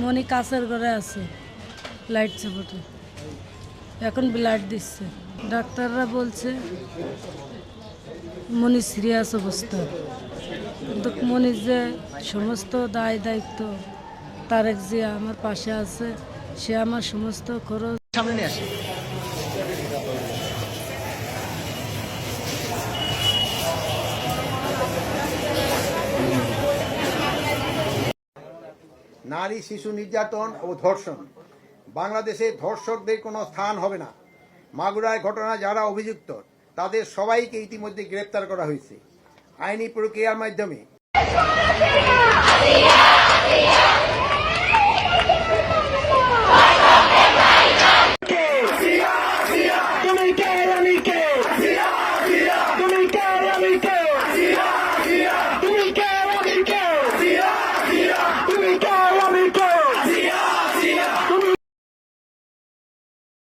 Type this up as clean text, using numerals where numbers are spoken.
মনি কাছের ঘরে আছে, লাইট সাপোর্টে, এখন ব্লাড দিচ্ছে। ডাক্তাররা বলছে মনি সিরিয়াস অবস্থা, কিন্তু মনির যে সমস্ত দায় দায়িত্ব, তারেক জিয়া আমার পাশে আছে, সে আমার সমস্ত খরচ সামনে নিয়ে আসে। নারী শিশু নির্যাতন ও ধর্ষণ, বাংলাদেশে ধর্ষকদের কোনো স্থান হবে না। মাগুরায় ঘটনা যারা অভিযুক্ত তাদের সবাইকে ইতিমধ্যে গ্রেপ্তার করা হয়েছে আইনি প্রক্রিয়ার মাধ্যমে।